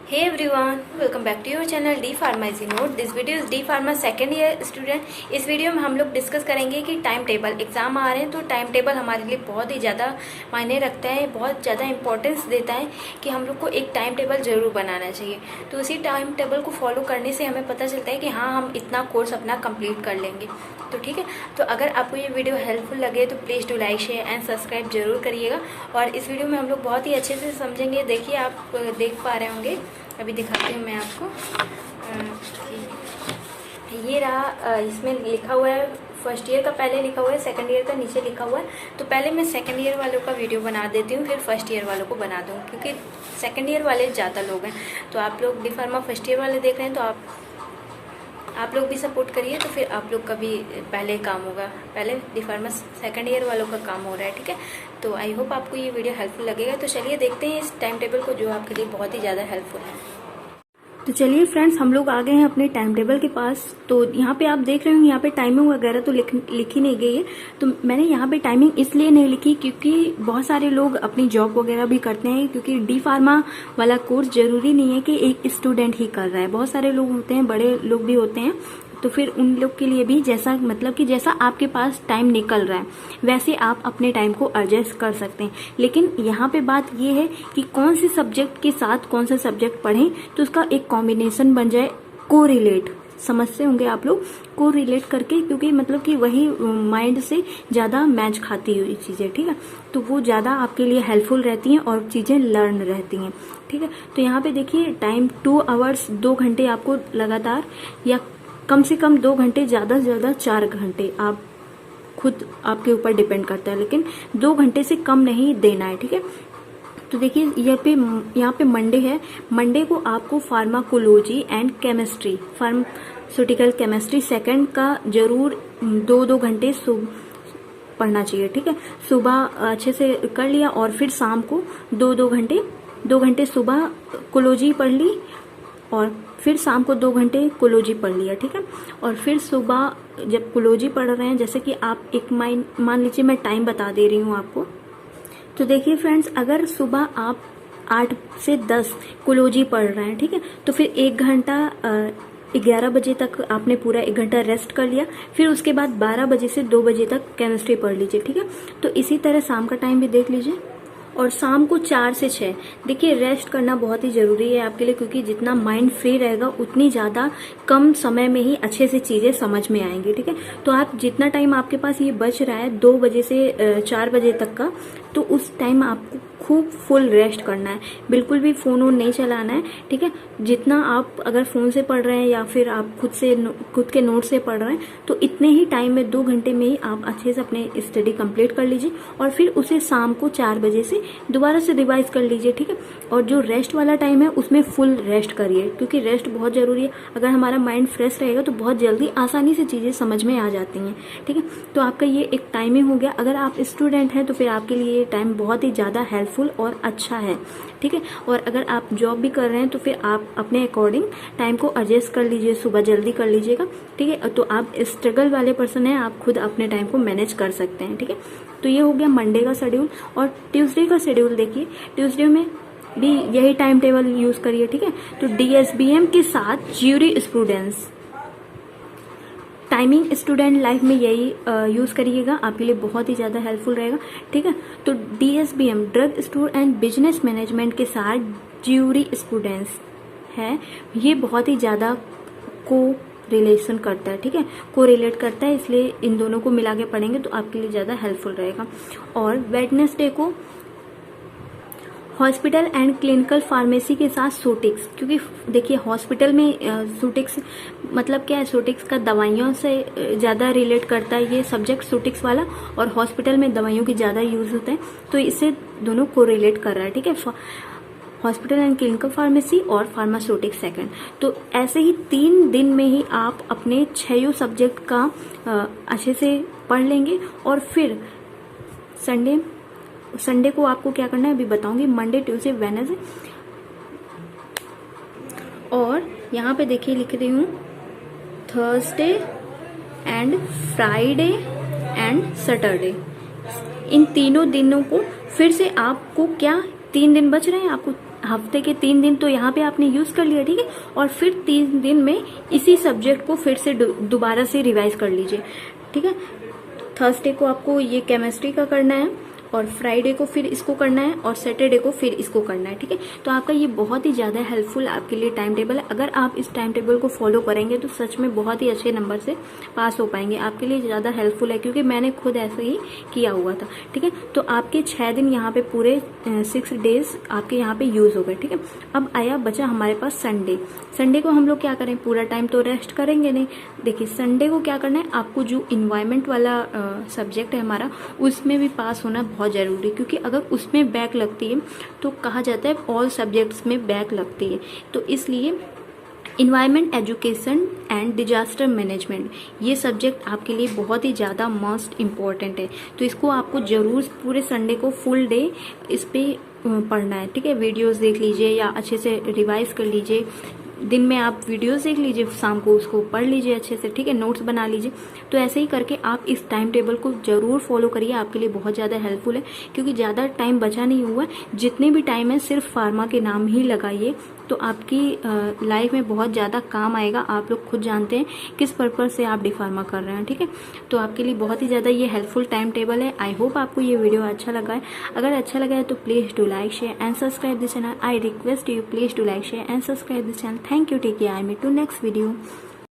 Hey everyone, welcome back to your channel D Pharma Easy Note. This video is D Pharma second year student. इस video में हम लोग discuss करेंगे कि time table exam आ रहे हैं तो टाइम टेबल हमारे लिए बहुत ही ज़्यादा मायने रखता है, बहुत ज़्यादा इंपॉर्टेंस देता है कि हम लोग को एक टाइम टेबल ज़रूर बनाना चाहिए। तो उसी टाइम टेबल को फॉलो करने से हमें पता चलता है कि हाँ, हम इतना कोर्स अपना कंप्लीट कर लेंगे। तो ठीक है, तो अगर आपको ये वीडियो हेल्पफुल लगे तो please do like share and subscribe जरूर करिएगा। और इस वीडियो में हम लोग बहुत ही अच्छे से समझेंगे। देखिए, आप देख पा रहे होंगे, अभी दिखाती हूँ मैं आपको। ये रहा, इसमें लिखा हुआ है फर्स्ट ईयर का पहले लिखा हुआ है, सेकंड ईयर का नीचे लिखा हुआ है। तो पहले मैं सेकंड ईयर वालों का वीडियो बना देती हूँ, फिर फर्स्ट ईयर वालों को बना दूँ, क्योंकि सेकंड ईयर वाले ज़्यादा लोग हैं। तो आप लोग डी फार्मा फर्स्ट ईयर वाले देख रहे हैं तो आप लोग भी सपोर्ट करिए, तो फिर आप लोग का भी पहले काम होगा। पहले डी फार्मा सेकेंड ईयर वालों का काम हो रहा है, ठीक है। तो आई होप आपको ये वीडियो हेल्पफुल लगेगा। तो चलिए देखते हैं इस टाइम टेबल को, जो आपके लिए बहुत ही ज़्यादा हेल्पफुल है। तो चलिए फ्रेंड्स, हम लोग आ गए हैं अपने टाइम टेबल के पास। तो यहाँ पे आप देख रहे हो, यहाँ पे टाइमिंग वगैरह तो लिखी नहीं गई है। तो मैंने यहाँ पे टाइमिंग इसलिए नहीं लिखी क्योंकि बहुत सारे लोग अपनी जॉब वगैरह भी करते हैं, क्योंकि डी फार्मा वाला कोर्स जरूरी नहीं है कि एक स्टूडेंट ही कर रहा है। बहुत सारे लोग होते हैं, बड़े लोग भी होते हैं। तो फिर उन लोग के लिए भी जैसा आपके पास टाइम निकल रहा है वैसे आप अपने टाइम को एडजस्ट कर सकते हैं। लेकिन यहाँ पे बात ये है कि कौन से सब्जेक्ट के साथ कौन सा सब्जेक्ट पढ़ें तो उसका एक कॉम्बिनेशन बन जाए। कोरिलेट समझते होंगे आप लोग, कोरिलेट करके, क्योंकि मतलब कि वही माइंड से ज़्यादा मैच खाती हुई चीज़ें, ठीक है। तो वो ज़्यादा आपके लिए हेल्पफुल रहती हैं और चीज़ें लर्न रहती हैं, ठीक है। तो यहाँ पे देखिए, टाइम 2 आवर्स 2 घंटे आपको लगातार, या कम से कम 2 घंटे, ज़्यादा से ज़्यादा 4 घंटे, आप खुद आपके ऊपर डिपेंड करता है, लेकिन 2 घंटे से कम नहीं देना है, ठीक है। तो देखिए, यहाँ पे मंडे है। मंडे को आपको pharmacology and chemistry, pharmaceutical chemistry second का जरूर 2-2 घंटे पढ़ना चाहिए, ठीक है। सुबह अच्छे से कर लिया और फिर शाम को 2 घंटे सुबह कोलॉजी पढ़ ली और फिर शाम को 2 घंटे कोलॉजी पढ़ लिया, ठीक है। और फिर सुबह जब कोलॉजी पढ़ रहे हैं, जैसे कि आप एक मान लीजिए मैं टाइम बता दे रही हूँ आपको। तो देखिए फ्रेंड्स, अगर सुबह आप 8 से 10 कोलॉजी पढ़ रहे हैं, ठीक है, तो फिर 1 घंटा 11 बजे तक आपने पूरा 1 घंटा रेस्ट कर लिया। फिर उसके बाद 12 बजे से 2 बजे तक केमिस्ट्री पढ़ लीजिए, ठीक है। तो इसी तरह शाम का टाइम भी देख लीजिए। और शाम को 4 से 6 देखिए, रेस्ट करना बहुत ही जरूरी है आपके लिए, क्योंकि जितना माइंड फ्री रहेगा उतनी ज़्यादा कम समय में ही अच्छे से चीज़ें समझ में आएंगी, ठीक है। तो आप जितना टाइम आपके पास ये बच रहा है 2 बजे से 4 बजे तक का, तो उस टाइम आपको खूब फुल रेस्ट करना है, बिल्कुल भी फ़ोन वोन नहीं चलाना है, ठीक है। जितना आप अगर फ़ोन से पढ़ रहे हैं या फिर आप खुद के नोट से पढ़ रहे हैं, तो इतने ही टाइम में 2 घंटे में ही आप अच्छे से अपने स्टडी कंप्लीट कर लीजिए। और फिर उसे शाम को 4 बजे से दोबारा से रिवाइज कर लीजिए, ठीक है। और जो रेस्ट वाला टाइम है उसमें फुल रेस्ट करिए, क्योंकि रेस्ट बहुत ज़रूरी है। अगर हमारा माइंड फ्रेश रहेगा तो बहुत जल्दी आसानी से चीज़ें समझ में आ जाती हैं, ठीक है। तो आपका ये एक टाइमिंग हो गया। अगर आप स्टूडेंट हैं तो फिर आपके लिए ये टाइम बहुत ही ज़्यादा हेल्पफुल और अच्छा है, ठीक है। और अगर आप जॉब भी कर रहे हैं तो फिर आप अपने अकॉर्डिंग टाइम को एडजस्ट कर लीजिए, सुबह जल्दी कर लीजिएगा, ठीक है। तो आप स्ट्रगल वाले पर्सन हैं, आप खुद अपने टाइम को मैनेज कर सकते हैं, ठीक है। तो ये हो गया मंडे का शेड्यूल। और ट्यूसडे का शेड्यूल देखिए, ट्यूसडे में भी यही टाइम टेबल यूज करिए, ठीक है। तो DSBM के साथ jury students timing student life में यही यूज करिएगा, आपके लिए बहुत ही ज्यादा हेल्पफुल रहेगा, ठीक है। तो DSBM drug store and business management के साथ ज्यूरी स्टूडेंट्स है, ये बहुत ही ज्यादा को रिलेशन करता है, ठीक है, को रिलेट करता है, इसलिए इन दोनों को मिला के पढ़ेंगे तो आपके लिए ज्यादा हेल्पफुल रहेगा। और वेडनेसडे को हॉस्पिटल एंड क्लिनिकल फार्मेसी के साथ सूटिक्स, क्योंकि देखिए हॉस्पिटल में सूटिक्स मतलब क्या है, सूटिक्स का दवाइयों से ज़्यादा रिलेट करता है ये सब्जेक्ट सूटिक्स वाला, और हॉस्पिटल में दवाइयों की ज़्यादा यूज होता है, तो इससे दोनों को रिलेट कर रहा है, ठीक है। हॉस्पिटल एंड क्लिनिकल फार्मेसी और फार्मास्यूटिक्स सेकंड। तो ऐसे ही 3 दिन में ही आप अपने 6 सब्जेक्ट का अच्छे से पढ़ लेंगे। और फिर संडे को आपको क्या करना है अभी बताऊंगी, मंडे ट्यूसडे वेडनेसडे। और यहाँ पे देखिए लिख रही हूँ Thursday and Friday and Saturday, इन तीनों दिनों को फिर से आपको क्या 3 दिन बच रहे हैं, आपको हफ्ते के 3 दिन तो यहाँ पे आपने यूज कर लिया, ठीक है, और फिर 3 दिन में इसी सब्जेक्ट को फिर से दोबारा से रिवाइज कर लीजिए, ठीक है। थर्सडे को आपको ये केमिस्ट्री का करना है और फ्राइडे को फिर इसको करना है और सैटरडे को फिर इसको करना है, ठीक है। तो आपका ये बहुत ही ज़्यादा हेल्पफुल आपके लिए टाइम टेबल है। अगर आप इस टाइम टेबल को फॉलो करेंगे तो सच में बहुत ही अच्छे नंबर से पास हो पाएंगे। आपके लिए ज़्यादा हेल्पफुल है क्योंकि मैंने खुद ऐसे ही किया हुआ था, ठीक है। तो आपके 6 दिन यहाँ पे पूरे 6 डेज आपके यहाँ पे यूज हो गए, ठीक है। अब आया बचा हमारे पास संडे। संडे को हम लोग क्या करें, पूरा टाइम तो रेस्ट करेंगे नहीं। देखिए संडे को क्या करना है, आपको जो इन्वायरमेंट वाला सब्जेक्ट है हमारा, उसमें भी पास होना बहुत जरूरी है, क्योंकि अगर उसमें बैक लगती है तो कहा जाता है ऑल सब्जेक्ट्स में बैक लगती है। तो इसलिए environment education and disaster management ये सब्जेक्ट आपके लिए बहुत ही ज़्यादा मोस्ट इम्पॉर्टेंट है। तो इसको आपको जरूर पूरे संडे को फुल डे इस पे पढ़ना है, ठीक है। वीडियोस देख लीजिए या अच्छे से रिवाइज कर लीजिए। दिन में आप वीडियोस देख लीजिए, शाम को उसको पढ़ लीजिए अच्छे से, ठीक है, नोट्स बना लीजिए। तो ऐसे ही करके आप इस टाइम टेबल को जरूर फॉलो करिए, आपके लिए बहुत ज़्यादा हेल्पफुल है। क्योंकि ज़्यादा टाइम बचा नहीं हुआ है, जितने भी टाइम है सिर्फ फार्मा के नाम ही लगाइए, तो आपकी लाइफ में बहुत ज़्यादा काम आएगा। आप लोग खुद जानते हैं किस पर्पज से आप डी फार्मा कर रहे हैं, ठीक है। तो आपके लिए बहुत ही ज़्यादा ये हेल्पफुल टाइम टेबल है। आई होप आपको ये वीडियो अच्छा लगा है। अगर अच्छा लगा है तो please do like share and subscribe this channel. I request you please do like share and subscribe this channel. Thank you, take care, I meet to next video.